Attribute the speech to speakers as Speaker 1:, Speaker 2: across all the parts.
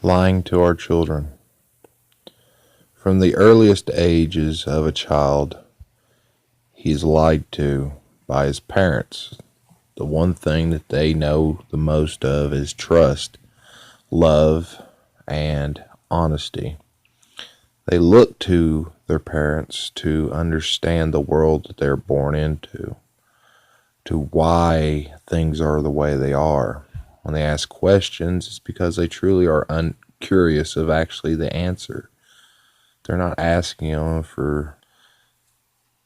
Speaker 1: Lying to our children. From the earliest ages of a child, he's lied to by his parents. The one thing that they know the most of is trust, love, and honesty. They look to their parents to understand the world that they're born into, to why things are the way they are. When they ask questions, it's because they truly are curious of actually the answer. They're not asking them for,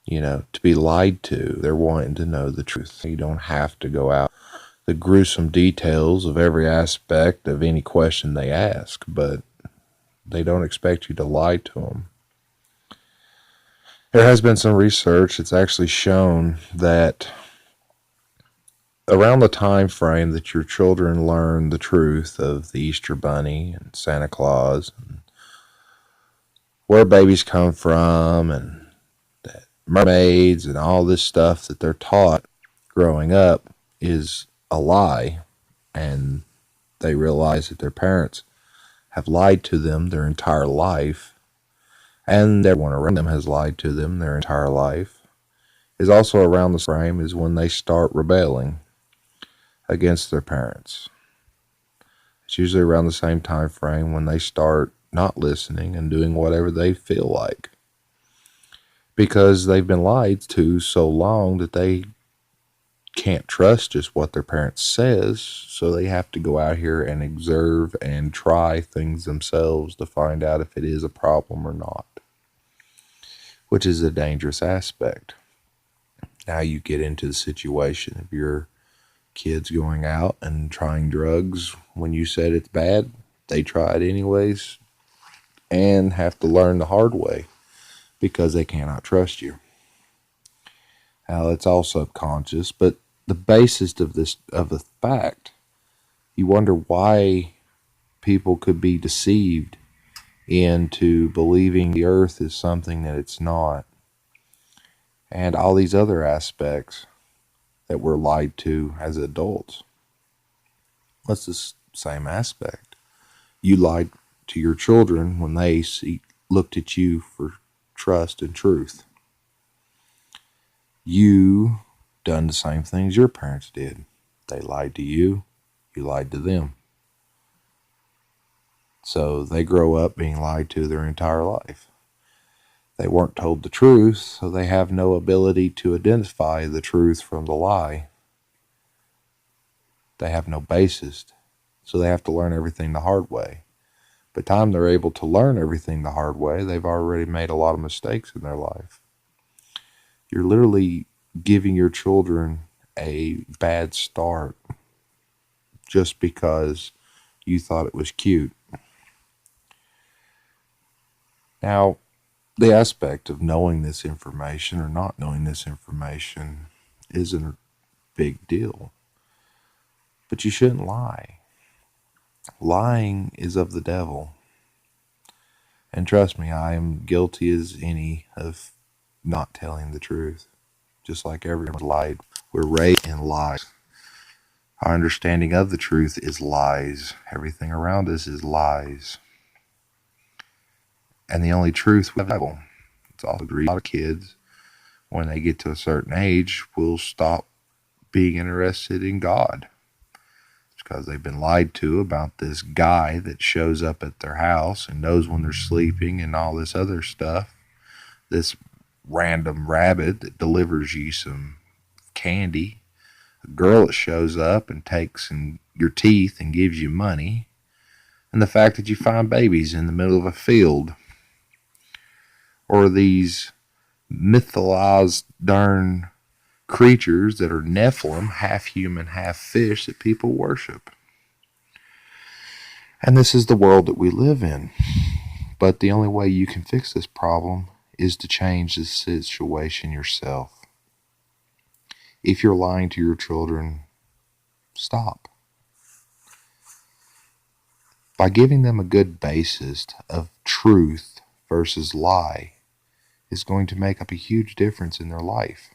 Speaker 1: to be lied to. They're wanting to know the truth. You don't have to go out the gruesome details of every aspect of any question they ask, but they don't expect you to lie to them. There has been some research that's actually shown that around the time frame that your children learn the truth of the Easter Bunny and Santa Claus and where babies come from and that mermaids and all this stuff that they're taught growing up is a lie, and they realize that their parents have lied to them their entire life, and everyone around them has lied to them their entire life, is also around the frame is when they start rebelling against their parents. It's usually around the same time frame when they start not listening and doing whatever they feel like, because they've been lied to so long that they can't trust just what their parents says, so they have to go out here and observe and try things themselves to find out if it is a problem or not, which is a dangerous aspect. Now you get into the situation of your kids going out and trying drugs when you said it's bad. They try it anyways and have to learn the hard way because they cannot trust you. Now it's all subconscious, but the basis of the fact, you wonder why people could be deceived into believing the earth is something that it's not, and all these other aspects that we're lied to as adults. What's the same aspect? You lied to your children when they looked at you for trust and truth. You done the same things your parents did. They lied to you, you lied to them. So they grow up being lied to their entire life. They weren't told the truth, so they have no ability to identify the truth from the lie. They have no basis, so they have to learn everything the hard way. By the time they're able to learn everything the hard way, they've already made a lot of mistakes in their life. You're literally giving your children a bad start just because you thought it was cute. Now, the aspect of knowing this information or not knowing this information isn't a big deal. But you shouldn't lie. Lying is of the devil. And trust me, I am guilty as any of not telling the truth. Just like everyone lied. We're raised in lies. Our understanding of the truth is lies. Everything around us is lies. And the only truth we have is the Bible. It's also a lot of kids, when they get to a certain age, will stop being interested in God. It's because they've been lied to about this guy that shows up at their house and knows when they're sleeping and all this other stuff. This random rabbit that delivers you some candy. A girl that shows up and takes your teeth and gives you money. And the fact that you find babies in the middle of a field. Or these mythologized darn creatures that are Nephilim, half human, half fish, that people worship. And this is the world that we live in. But the only way you can fix this problem is to change the situation yourself. If you're lying to your children, stop. By giving them a good basis of truth versus lie is going to make up a huge difference in their life.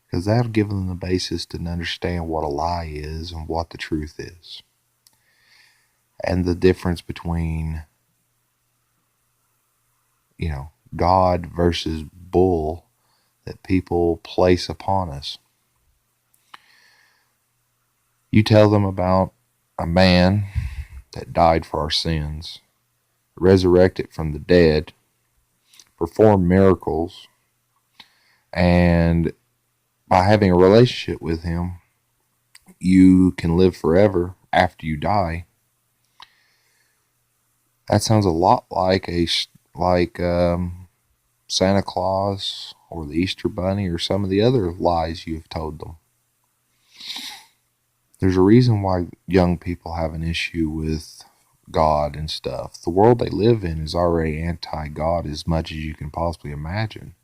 Speaker 1: Because that'll give them the basis to understand what a lie is and what the truth is. and the difference between, God versus bull that people place upon us. You tell them about a man that died for our sins, resurrected from the dead, performed miracles, and by having a relationship with him, you can live forever after you die. That sounds a lot like Santa Claus or the Easter Bunny or some of the other lies you've told them. There's a reason why young people have an issue with God and stuff. The world they live in is already anti-God as much as you can possibly imagine.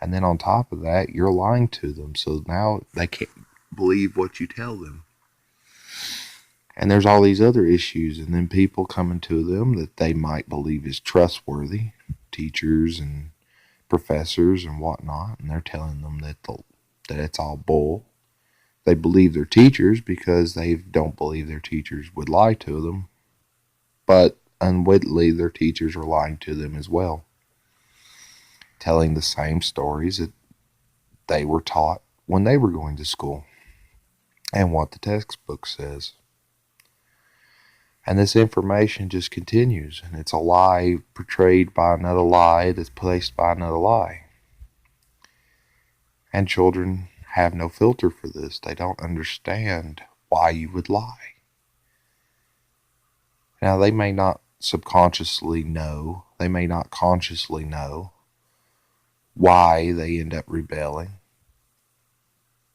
Speaker 1: And then on top of that, you're lying to them. So now they can't believe what you tell them. And there's all these other issues. And then people coming to them that they might believe is trustworthy, teachers and professors and whatnot. And they're telling them that it's all bull. They believe their teachers because they don't believe their teachers would lie to them. But unwittingly, their teachers are lying to them as well, telling the same stories that they were taught when they were going to school and what the textbook says. And this information just continues, and it's a lie portrayed by another lie that's placed by another lie. And children have no filter for this. They don't understand why you would lie. Now, they may not subconsciously know, they may not consciously know why they end up rebelling,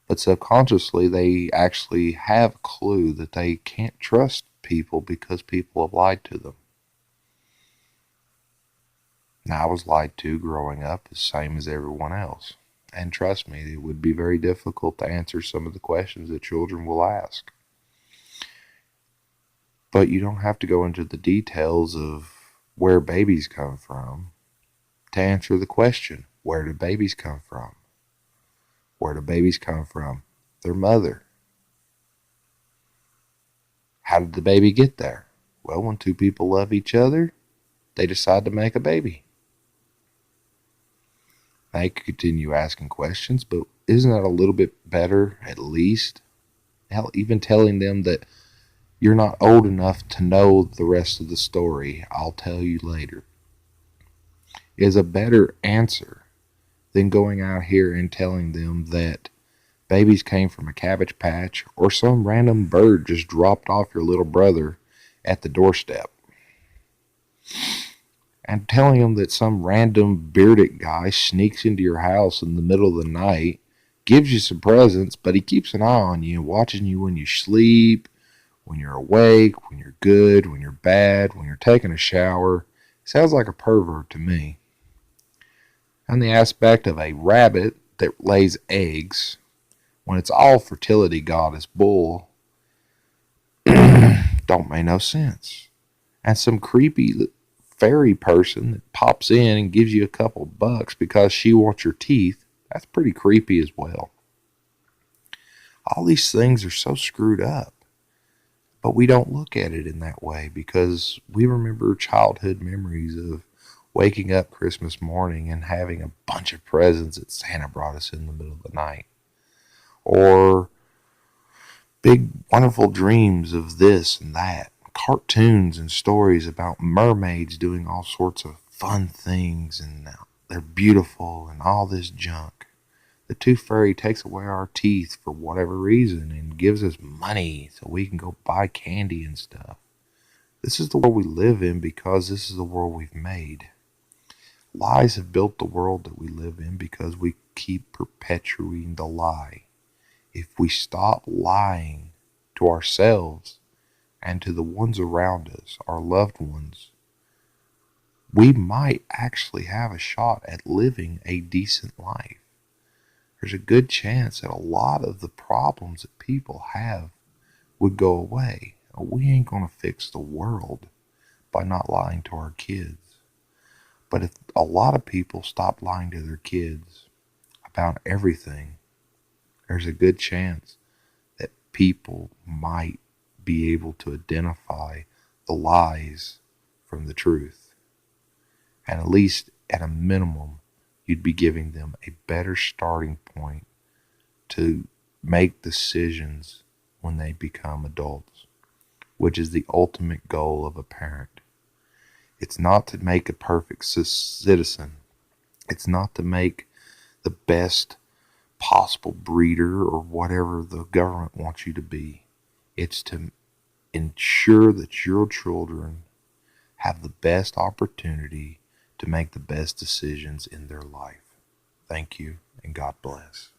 Speaker 1: but subconsciously they actually have a clue that they can't trust people because people have lied to them. Now, I was lied to growing up, the same as everyone else. And trust me, it would be very difficult to answer some of the questions that children will ask. But you don't have to go into the details of where babies come from to answer the question, where do babies come from? Where do babies come from? Their mother. How did the baby get there? Well, when two people love each other, they decide to make a baby. They could continue asking questions, but isn't that a little bit better, at least? Hell, even telling them that you're not old enough to know the rest of the story, I'll tell you later, is a better answer than going out here and telling them that babies came from a cabbage patch or some random bird just dropped off your little brother at the doorstep. And telling them that some random bearded guy sneaks into your house in the middle of the night, gives you some presents, but he keeps an eye on you, watching you when you sleep, when you're awake, when you're good, when you're bad, when you're taking a shower. Sounds like a pervert to me. And the aspect of a rabbit that lays eggs, when it's all fertility goddess bull, don't make no sense. And some creepy fairy person that pops in and gives you a couple bucks because she wants your teeth, that's pretty creepy as well. All these things are so screwed up, but we don't look at it in that way because we remember childhood memories of waking up Christmas morning and having a bunch of presents that Santa brought us in the middle of the night, or big wonderful dreams of this and that, cartoons and stories about mermaids doing all sorts of fun things, and they're beautiful and all this junk. The tooth fairy takes away our teeth for whatever reason and gives us money so we can go buy candy and stuff. This is the world we live in because this is the world we've made. Lies have built the world that we live in because we keep perpetuating the lie. If we stop lying to ourselves and to the ones around us, our loved ones, we might actually have a shot at living a decent life. There's a good chance that a lot of the problems that people have would go away. We ain't going to fix the world by not lying to our kids. But if a lot of people stop lying to their kids about everything, there's a good chance that people might be able to identify the lies from the truth. And at least at a minimum, you'd be giving them a better starting point to make decisions when they become adults, which is the ultimate goal of a parent. It's not to make a perfect citizen. It's not to make the best possible breeder or whatever the government wants you to be. It's to ensure that your children have the best opportunity to make the best decisions in their life. Thank you, and God bless.